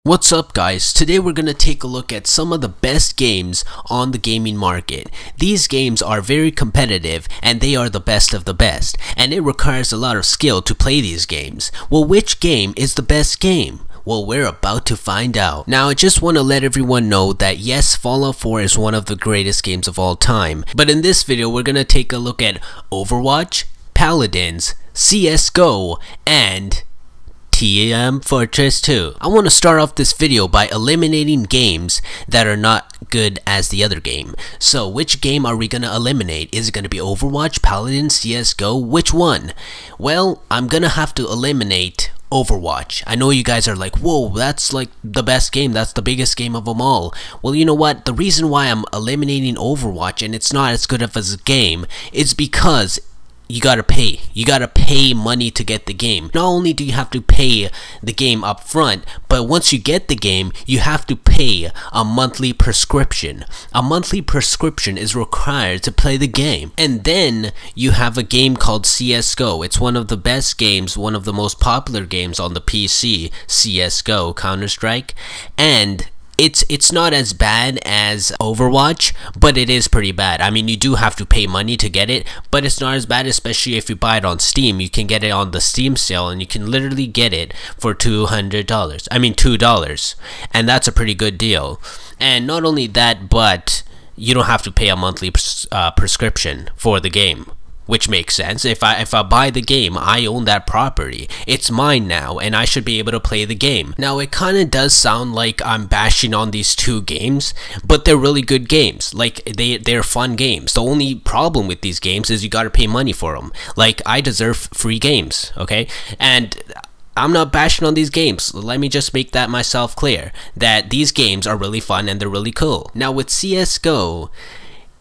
What's up guys, today we're gonna take a look at some of the best games on the gaming market. These games are very competitive and they are the best of the best, and it requires a lot of skill to play these games. Well, which game is the best game? Well, we're about to find out. Now, I just want to let everyone know that yes, Fallout 4 is one of the greatest games of all time, but in this video we're gonna take a look at Overwatch, Paladins, CSGO, and Team Fortress 2. I want to start off this video by eliminating games that are not good as the other game. So which game are we going to eliminate? Is it going to be Overwatch, Paladins, CSGO? Which one? Well, I'm going to have to eliminate Overwatch. I know you guys are like, whoa, that's like the best game, that's the biggest game of them all. Well, you know what? The reason why I'm eliminating Overwatch and it's not as good of a game is because you gotta pay money to get the game. Not only do you have to pay the game up front, but once you get the game, you have to pay a monthly prescription. A monthly prescription is required to play the game. And then you have a game called CSGO. It's one of the best games, one of the most popular games on the PC, CSGO, Counter-Strike, and it's not as bad as Overwatch, but it is pretty bad. I mean, you do have to pay money to get it, but it's not as bad, especially if you buy it on Steam. You can get it on the Steam sale, and you can literally get it for $200. I mean, $2, and that's a pretty good deal. And not only that, but you don't have to pay a monthly prescription for the game, which makes sense. If I buy the game, I own that property. It's mine now, and I should be able to play the game. Now, it kind of does sound like I'm bashing on these two games, but they're really good games. Like, they're fun games. The only problem with these games is you gotta pay money for them. Like, I deserve free games, okay? And I'm not bashing on these games. Let me just make that myself clear, that these games are really fun and they're really cool. Now, with CSGO,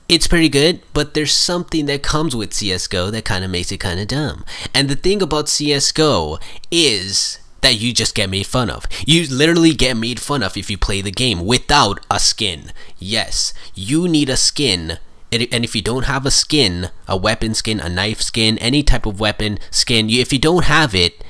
it's pretty good, but there's something that comes with CSGO that kind of makes it kind of dumb. And the thing about CSGO is that you just get made fun of. You literally get made fun of if you play the game without a skin. Yes, you need a skin. And if you don't have a skin, a weapon skin, a knife skin, any type of weapon skin, if you don't have it,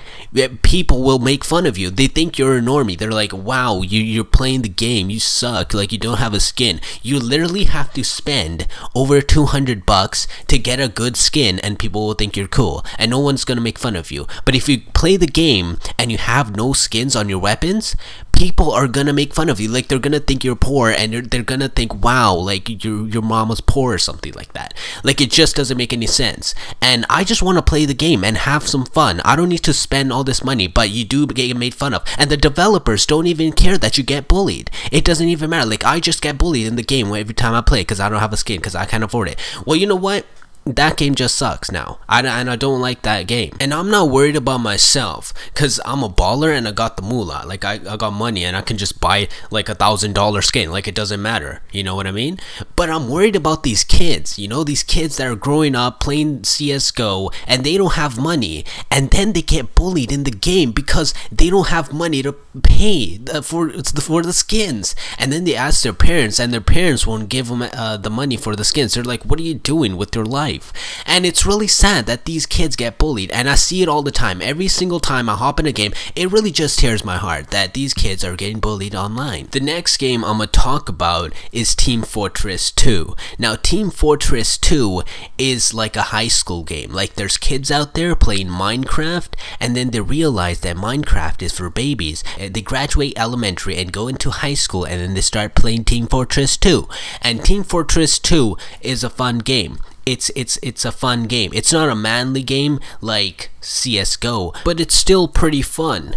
people will make fun of you. They think you're a normie. They're like, wow, you're playing the game, you suck, like you don't have a skin. You literally have to spend over $200 to get a good skin, and people will think you're cool, and no one's gonna make fun of you. But if you play the game and you have no skins on your weapons, people are gonna make fun of you. Like, they're gonna think you're poor, and they're gonna think, wow, like your mom was poor or something like that. Like, it just doesn't make any sense. And I just want to play the game and have some fun. I don't need to spend all this money, but you do get made fun of, and the developers don't even care that you get bullied. It doesn't even matter. Like, I just get bullied in the game every time I play because I don't have a skin, because I can't afford it. Well, you know what? That game just sucks now, and I don't like that game. And I'm not worried about myself, because I'm a baller and I got the moolah. Like, I got money and I can just buy like $1,000 skin. Like, it doesn't matter, you know what I mean? But I'm worried about these kids, you know, these kids that are growing up playing CSGO and they don't have money, and then they get bullied in the game because they don't have money to pay for the skins. And then they ask their parents, and their parents won't give them the money for the skins. They're like, what are you doing with your life? And it's really sad that these kids get bullied, and I see it all the time. Every single time I hop in a game, it really just tears my heart that these kids are getting bullied online. The next game I'm gonna talk about is Team Fortress 2. Now, Team Fortress 2 is like a high school game. Like, there's kids out there playing Minecraft, and then they realize that Minecraft is for babies. They graduate elementary and go into high school, and then they start playing Team Fortress 2. And Team Fortress 2 is a fun game. It's a fun game. It's not a manly game like CSGO, but it's still pretty fun.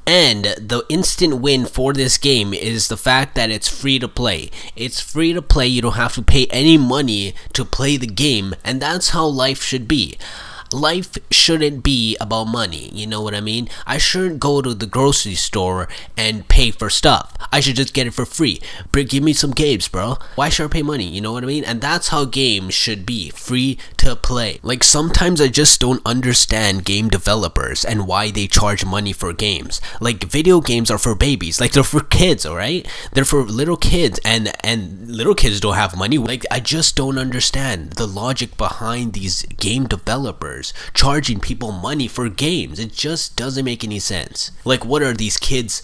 And the instant win for this game is the fact that it's free to play. It's free to play. You don't have to pay any money to play the game, and that's how life should be. Life shouldn't be about money, you know what I mean? I shouldn't go to the grocery store and pay for stuff. I should just get it for free. Give me some games, bro. Why should I pay money, you know what I mean? And that's how games should be, free to play. Like, sometimes I just don't understand game developers and why they charge money for games. Like, video games are for babies. Like, they're for kids, alright? They're for little kids, and little kids don't have money. Like, I just don't understand the logic behind these game developers. developers charging people money for games. It just doesn't make any sense. Like, what are these kids,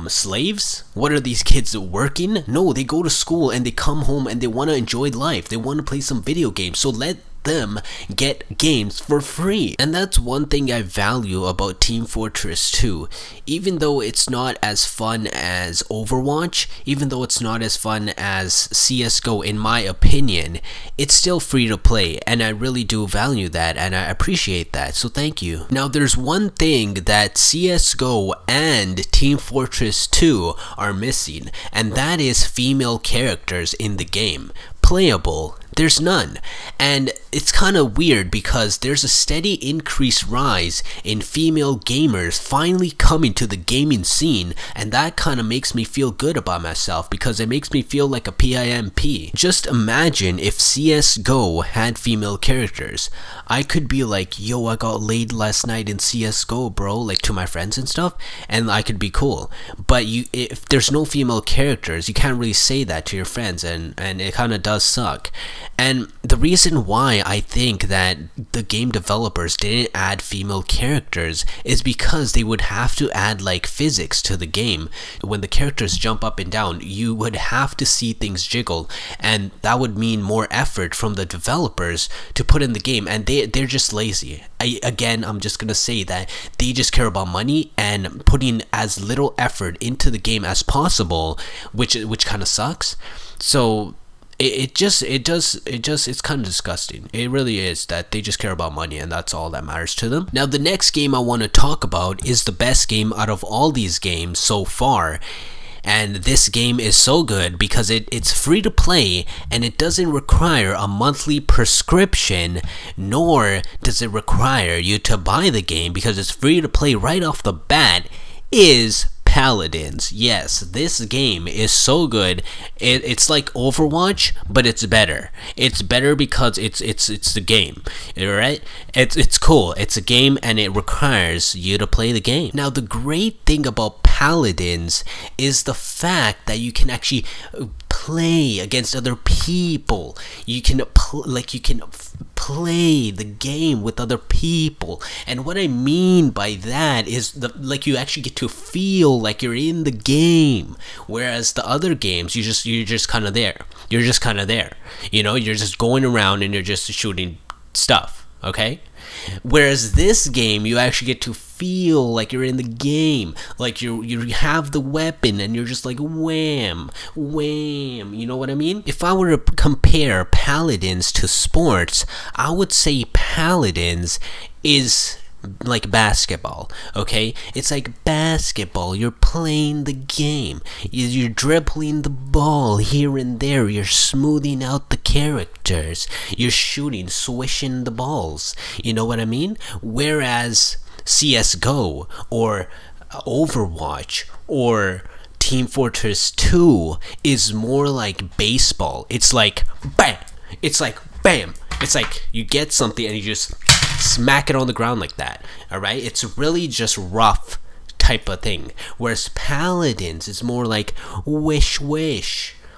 slaves? What are these kids working? No, they go to school and they come home and they want to enjoy life. They want to play some video games. So let them get games for free. And that's one thing I value about Team Fortress 2. Even though it's not as fun as Overwatch, even though it's not as fun as CSGO in my opinion, it's still free to play, and I really do value that and I appreciate that, so thank you. Now there's one thing that CSGO and Team Fortress 2 are missing, and that is female characters in the game. Playable, there's none. And it's kind of weird because there's a steady increased rise in female gamers finally coming to the gaming scene, and that kind of makes me feel good about myself because it makes me feel like a PIMP. Just imagine if CSGO had female characters. I could be like, yo, I got laid last night in CSGO, bro, like to my friends and stuff, and I could be cool. But if there's no female characters, you can't really say that to your friends, and it kind of does suck. And the reason why I think that the game developers didn't add female characters is because they would have to add like physics to the game. When the characters jump up and down, you would have to see things jiggle, and that would mean more effort from the developers to put in the game, and they're just lazy. I'm just gonna say that they just care about money and putting as little effort into the game as possible, which kind of sucks. So it's kind of disgusting. It really is that they just care about money and that's all that matters to them. Now the next game I want to talk about is the best game out of all these games so far. And this game is so good because it's free to play and it doesn't require a monthly prescription, nor does it require you to buy the game because it's free to play right off the bat, is Paladins. Yes, this game is so good. It's like Overwatch, but it's better. It's better because it's the game, alright? It's cool. It's a game and it requires you to play the game. Now the great thing about Paladins is the fact that you can actually play against other people. You can play the game with other people, and what I mean by that is you actually get to feel like you're in the game, whereas the other games you're just kind of there. You're just kind of there, you know, you're just going around and you're just shooting stuff, okay? Whereas this game, you actually get to feel like you're in the game, like you have the weapon and you're just like wham, wham, you know what I mean? If I were to compare Paladins to sports, I would say Paladins is like basketball, okay? It's like basketball. You're playing the game. You're dribbling the ball here and there. You're smoothing out the characters. You're shooting, swishing the balls. You know what I mean? Whereas CSGO or Overwatch or Team Fortress 2 is more like baseball. It's like bam. It's like bam. It's like you get something and you just smack it on the ground like that, alright? It's really just rough type of thing. Whereas Paladins is more like wish,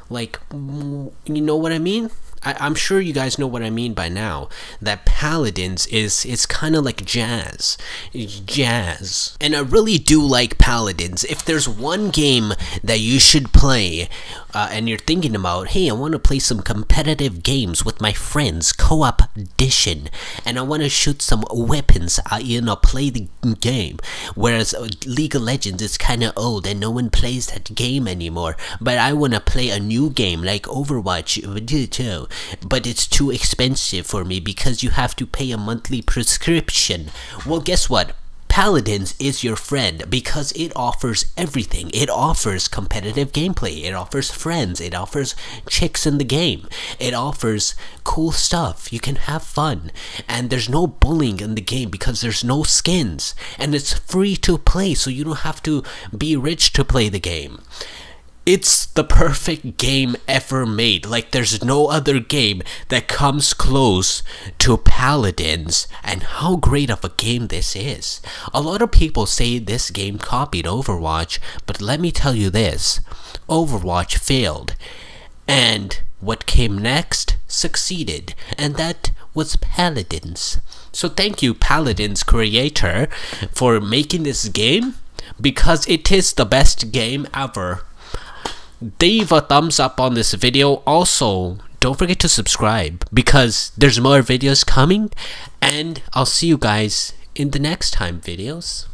like, you know what I mean? I'm sure you guys know what I mean by now, that Paladins is kind of like jazz. And I really do like Paladins. If there's one game that you should play, and you're thinking about, hey, I want to play some competitive games with my friends, co-op edition, and I want to shoot some weapons, you know, play the game. Whereas League of Legends is kind of old and no one plays that game anymore, but I want to play a new game like Overwatch too, but it's too expensive for me because you have to pay a monthly prescription. Well, guess what? Paladins is your friend because it offers everything. It offers competitive gameplay, it offers friends, it offers chicks in the game, it offers cool stuff, you can have fun, and there's no bullying in the game because there's no skins, and it's free to play, so you don't have to be rich to play the game. It's the perfect game ever made. Like, there's no other game that comes close to Paladins, and how great of a game this is. A lot of people say this game copied Overwatch, but let me tell you this, Overwatch failed, and what came next succeeded, and that was Paladins. So thank you, Paladins creator, for making this game, because it is the best game ever. Leave a thumbs up on this video. Also, don't forget to subscribe, because there's more videos coming, and I'll see you guys in the next time videos.